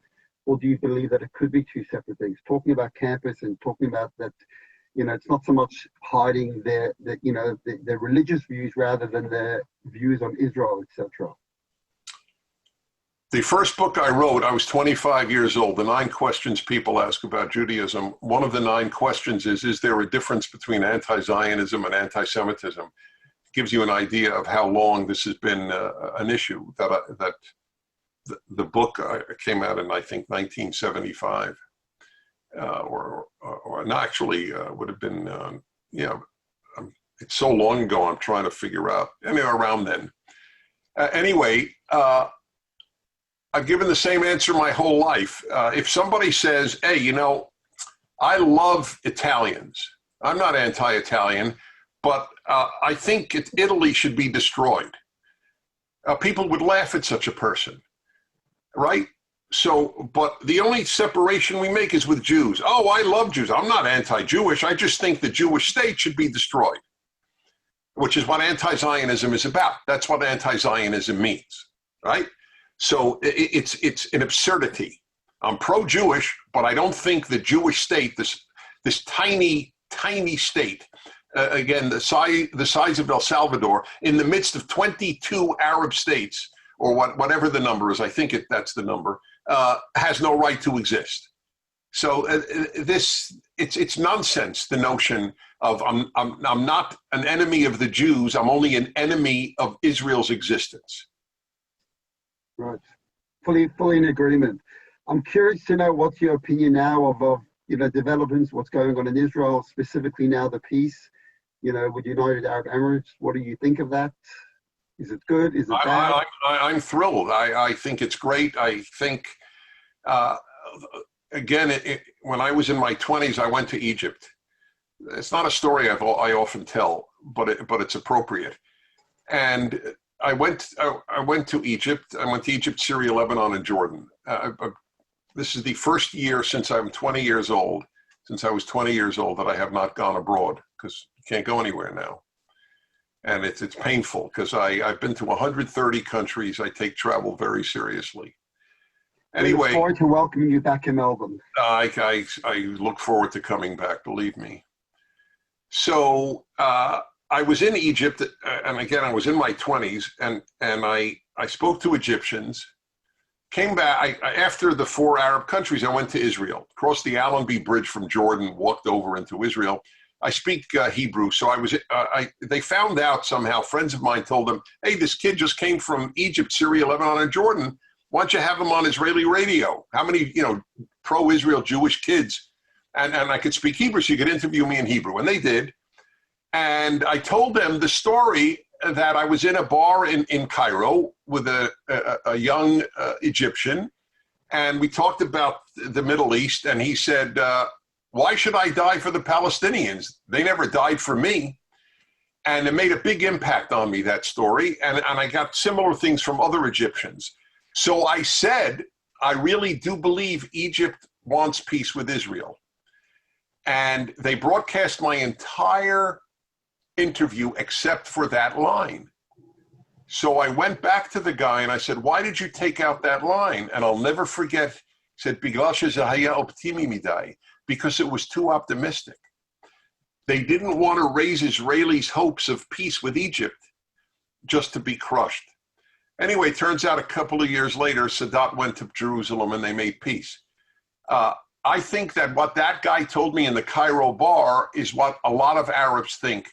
Or do you believe that it could be two separate things? Talking about campus and talking about that, you know, it's not so much hiding their religious views rather than their views on Israel, etc. The first book I wrote, I was 25 years old. The 9 questions people ask about Judaism. One of the 9 questions is there a difference between anti-Zionism and anti-Semitism? It gives you an idea of how long this has been an issue. That the book came out in, I think, 1975, or no, actually would have been, it's so long ago. I'm trying to figure out. Anyway, around then. I've given the same answer my whole life. If somebody says, hey, you know, I love Italians. I'm not anti-Italian, but I think Italy should be destroyed. People would laugh at such a person, right? So, but the only separation we make is with Jews. Oh, I love Jews. I'm not anti-Jewish. I just think the Jewish state should be destroyed, which is what anti-Zionism is about. That's what anti-Zionism means, right? So it's an absurdity. I'm pro-Jewish, but I don't think the Jewish state, this tiny state, again, the size of El Salvador, in the midst of 22 Arab states, or whatever the number is, I think that's the number, has no right to exist. So it's nonsense, the notion of I'm not an enemy of the Jews, I'm only an enemy of Israel's existence. Right, fully in agreement. I'm curious to know what's your opinion now of developments, what's going on in Israel, specifically now the peace, with United Arab Emirates. What do you think of that? Is it good? Is it bad? I'm thrilled. I think it's great. I think, again, when I was in my 20s, I went to Egypt. It's not a story I often tell, but it's appropriate. And I went to Egypt. I went to Egypt, Syria, Lebanon, and Jordan. This is the first year since I'm 20 years old, since I was 20 years old, that I have not gone abroad, because you can't go anywhere now. And it's painful, because I've been to 130 countries. I take travel very seriously. Anyway, I look forward to welcoming you back in Melbourne. I look forward to coming back, believe me. So I was in Egypt, and again, I was in my 20s, and I spoke to Egyptians, came back. After the 4 Arab countries, I went to Israel, crossed the Allenby Bridge from Jordan, walked over into Israel. I speak Hebrew, so they found out somehow, friends of mine told them, hey, this kid just came from Egypt, Syria, Lebanon, and Jordan. Why don't you have him on Israeli radio? How many, pro-Israel Jewish kids? And I could speak Hebrew, so you could interview me in Hebrew. And they did. And I told them the story that I was in a bar in Cairo with a young Egyptian. And we talked about the Middle East. And he said, why should I die for the Palestinians? They never died for me. And it made a big impact on me, that story. And I got similar things from other Egyptians. So I said, I really do believe Egypt wants peace with Israel. And they broadcast my entire interview except for that line. So I went back to the guy and I said, why did you take out that line? And I'll never forget, he said, because it was too optimistic. They didn't want to raise Israelis' hopes of peace with Egypt just to be crushed. Anyway, turns out a couple of years later, Sadat went to Jerusalem and they made peace. I think that what that guy told me in the Cairo bar is what a lot of Arabs think.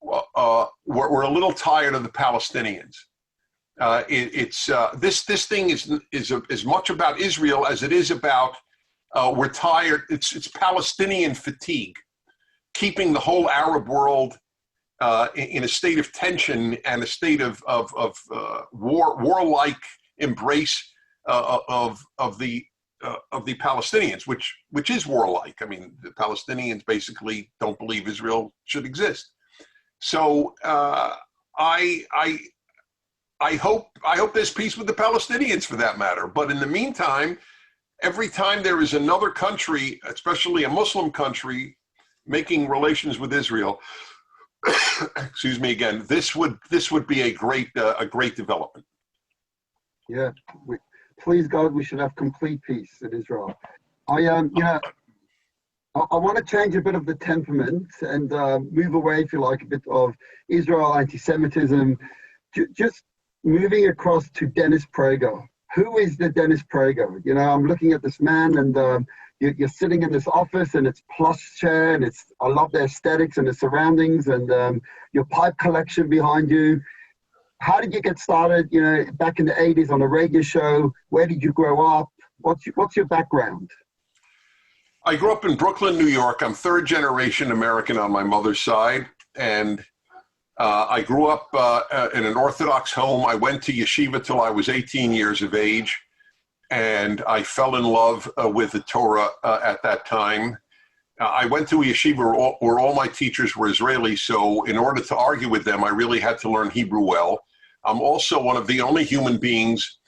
We're a little tired of the Palestinians. This thing is as much about Israel as it is about we're tired. It's Palestinian fatigue, keeping the whole Arab world in a state of tension and a state of warlike embrace of the Palestinians, which is warlike. I mean, the Palestinians basically don't believe Israel should exist. So I hope there's peace with the Palestinians, for that matter. But in the meantime, every time there is another country, especially a Muslim country, making relations with Israel, excuse me again, this would be a great development. Yeah, please God, we should have complete peace in Israel. I want to change a bit of the temperament and move away, if you like, a bit of Israel anti-Semitism. Just moving across to Dennis Prager. Who is the Dennis Prager? You know, I'm looking at this man, and you're sitting in this office, and it's plush chair, and I love the aesthetics and the surroundings, and your pipe collection behind you. How did you get started? You know, back in the 80s on a radio show. Where did you grow up? What's your background? I grew up in Brooklyn, New York. I'm third generation American on my mother's side. And I grew up in an Orthodox home. I went to yeshiva till I was 18 years of age. And I fell in love with the Torah at that time. I went to a yeshiva where all my teachers were Israeli. So in order to argue with them, I really had to learn Hebrew well. I'm also one of the only human beings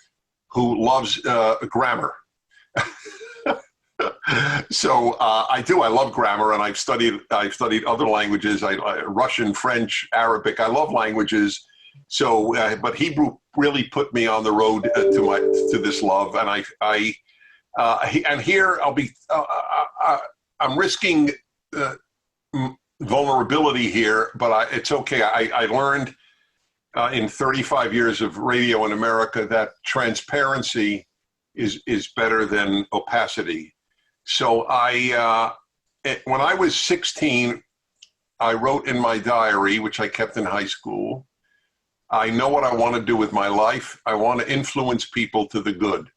who loves grammar. So I love grammar, and I've studied other languages, Russian, French, Arabic. I love languages. So, but Hebrew really put me on the road to this love. And and here I'm risking vulnerability here, but it's okay. I learned in 35 years of radio in America that transparency is better than opacity. So when I was 16, I wrote in my diary, which I kept in high school, I know what I want to do with my life. I want to influence people to the good.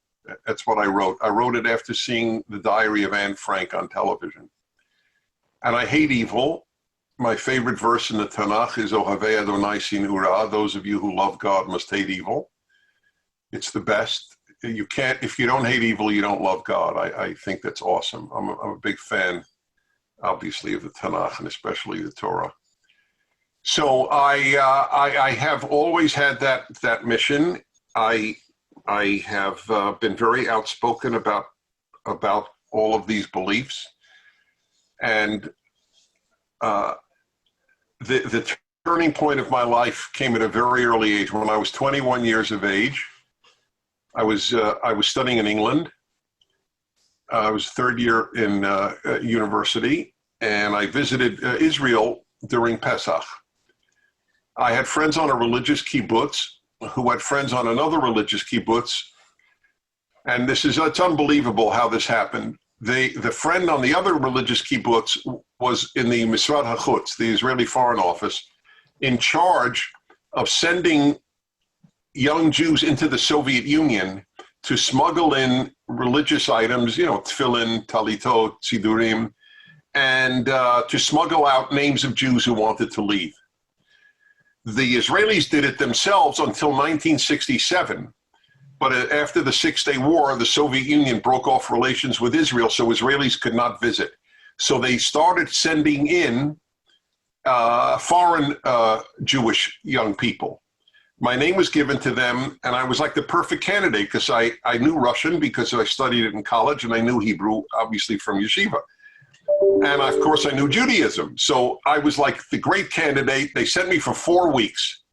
That's what I wrote. I wrote it after seeing the Diary of Anne Frank on television. And I hate evil. My favorite verse in the Tanakh is Ohavei Adonai Sinura. Those of you who love God must hate evil. It's the best. You can't, if you don't hate evil, you don't love God. I think that's awesome. I'm a big fan, obviously, of the Tanakh and especially the Torah. So I have always had that mission. I have been very outspoken about all of these beliefs, and the turning point of my life came at a very early age. When I was 21 years of age, I was studying in England. I was third year in university, and I visited Israel during Pesach. I had friends on a religious kibbutz who had friends on another religious kibbutz, and it's unbelievable how this happened. The friend on the other religious kibbutz was in the Misrad HaChutz, the Israeli Foreign Office, in charge of sending young Jews into the Soviet Union to smuggle in religious items, tefillin, talitot, sidurim, and to smuggle out names of Jews who wanted to leave. The Israelis did it themselves until 1967. But after the Six-Day War, the Soviet Union broke off relations with Israel, so Israelis could not visit. So they started sending in foreign Jewish young people. My name was given to them, and I was like the perfect candidate because I knew Russian because I studied it in college, and I knew Hebrew, obviously, from yeshiva. And of course, I knew Judaism. So I was like the great candidate. They sent me for 4 weeks,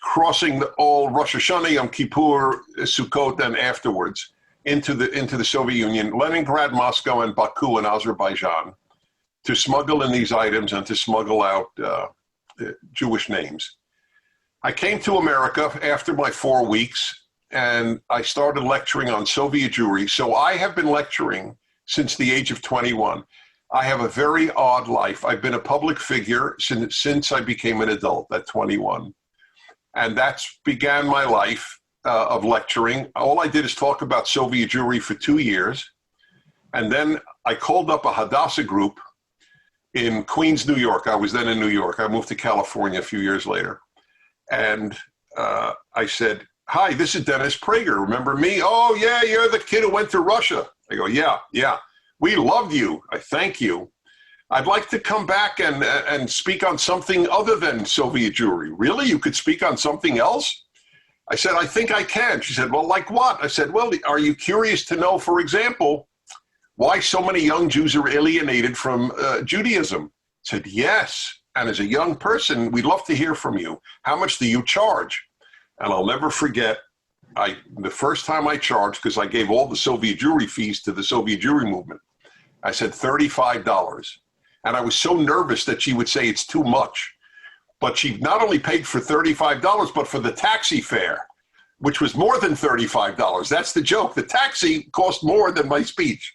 crossing all Rosh Hashanah, Yom Kippur, Sukkot, and afterwards into the Soviet Union, Leningrad, Moscow, and Baku in Azerbaijan, to smuggle in these items and to smuggle out Jewish names. I came to America after my 4 weeks, and I started lecturing on Soviet Jewry. So I have been lecturing since the age of 21. I have a very odd life. I've been a public figure since I became an adult at 21. And that's began my life of lecturing. All I did is talk about Soviet Jewry for 2 years. And then I called up a Hadassah group in Queens, New York. I was then in New York. I moved to California a few years later. And I said, "Hi, this is Dennis Prager. Remember me?" "Oh, yeah, you're the kid who went to Russia." I go, yeah. "We loved you. I thank you. I'd like to come back and speak on something other than Soviet Jewry." "Really? You could speak on something else?" I said, "I think I can." She said, "Well, like what?" I said, "Well, are you curious to know, for example, why so many young Jews are alienated from Judaism?" I said, "Yes, And as a young person, we'd love to hear from you. How much do you charge? And I'll never forget, the first time I charged, because I gave all the Soviet Jewry fees to the Soviet Jewry movement, I said $35. And I was so nervous that she would say it's too much. But she not only paid for $35, but for the taxi fare, which was more than $35. That's the joke. The taxi cost more than my speech.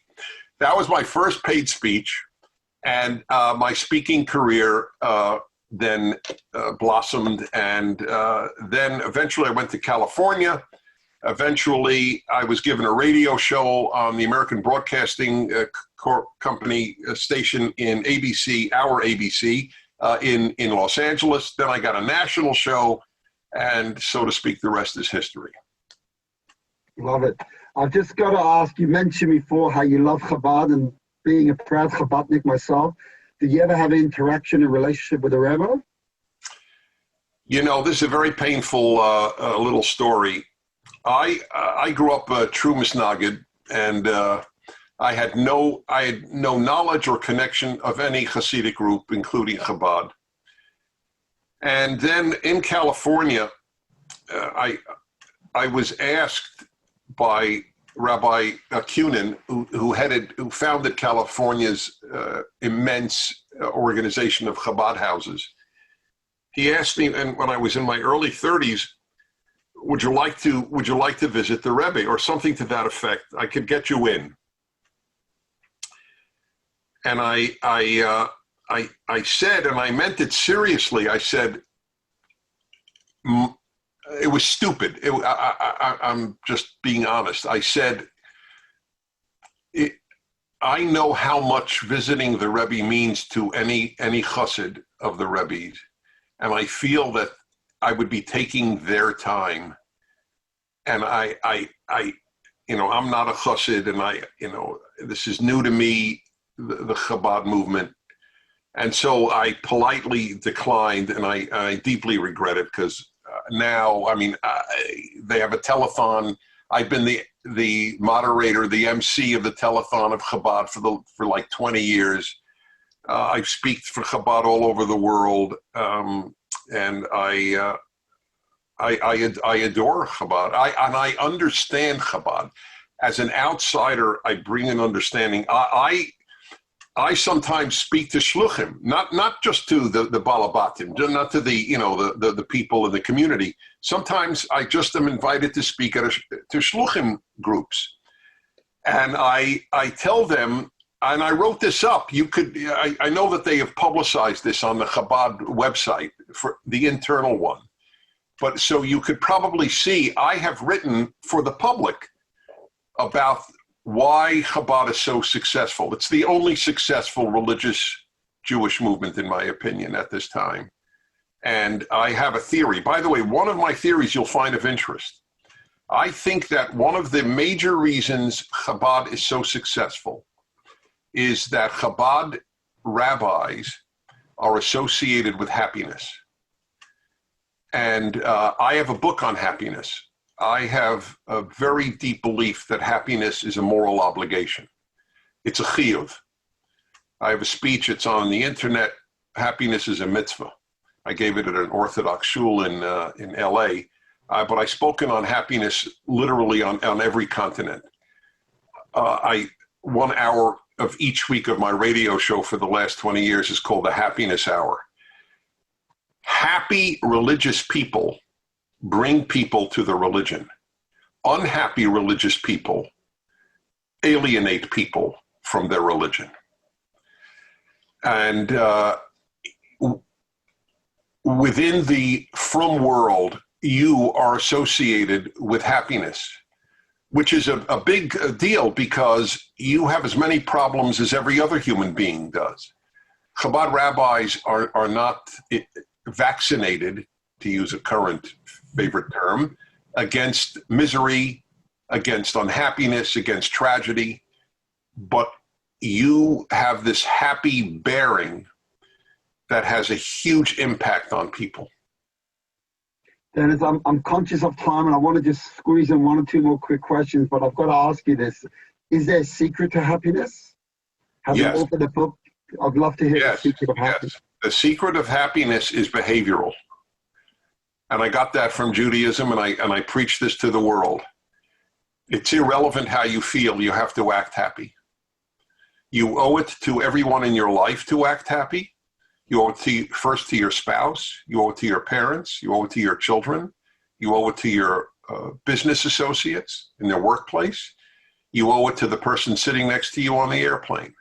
That was my first paid speech. And my speaking career then blossomed. And then eventually I went to California. Eventually, I was given a radio show on the American Broadcasting Company station in ABC, our ABC, in Los Angeles. Then I got a national show, and so to speak, the rest is history. Love it. I've just got to ask, you mentioned before how you love Chabad, and being a proud Chabadnik myself, did you ever have an interaction, a relationship with a rabbi? You know, this is a very painful little story. I grew up a true Misnagid, and I had no knowledge or connection of any Hasidic group, including Chabad. And then in California, I was asked by Rabbi Kunin, who founded California's immense organization of Chabad houses. He asked me, and when I was in my early 30s, would you like to visit the Rebbe, or something to that effect? I could get you in. And I said, and I meant it seriously, I said, it was stupid. I'm just being honest. I said, I know how much visiting the Rebbe means to any chassid of the Rebbe's, and I feel that I would be taking their time. And I I'm not a chassid, and this is new to me, the Chabad movement. And so I politely declined, and I deeply regret it, because now, they have a telethon. I've been the moderator, the MC of the telethon of Chabad for like 20 years. I speak for Chabad all over the world, and I adore Chabad. I understand Chabad. As an outsider, I bring an understanding. I sometimes speak to shluchim, not just to the balabatim, not to the people in the community. Sometimes I just am invited to speak to shluchim groups, and I tell them, and I wrote this up. I know that they have publicized this on the Chabad website, for the internal one, but so you could probably see I have written for the public about why Chabad is so successful. It's the only successful religious Jewish movement, in my opinion, at this time. And I have a theory. By the way, one of my theories you'll find of interest. I think that one of the major reasons Chabad is so successful is that Chabad rabbis are associated with happiness. And I have a book on happiness. I have a very deep belief that happiness is a moral obligation. It's a chiyuv. I have a speech, it's on the internet, happiness is a mitzvah. I gave it at an Orthodox shul in LA, but I've spoken on happiness literally on every continent. 1 hour of each week of my radio show for the last 20 years is called the Happiness Hour. Happy religious people bring people to the religion. Unhappy religious people alienate people from their religion. And within the frum world, you are associated with happiness, which is a big deal, because you have as many problems as every other human being does. Chabad rabbis are not vaccinated, to use a current favorite term, against misery, against unhappiness, against tragedy, but you have this happy bearing that has a huge impact on people. Dennis, I'm conscious of time, and I want to just squeeze in 1 or 2 more quick questions, but I've got to ask you this. Is there a secret to happiness? Have you Yes. authored a book? I'd love to hear the secret of happiness. The secret of happiness is behavioral. And I got that from Judaism, and I preach this to the world. It's irrelevant how you feel, you have to act happy. You owe it to everyone in your life to act happy. You owe it first to your spouse, you owe it to your parents, you owe it to your children, you owe it to your business associates in their workplace, you owe it to the person sitting next to you on the airplane.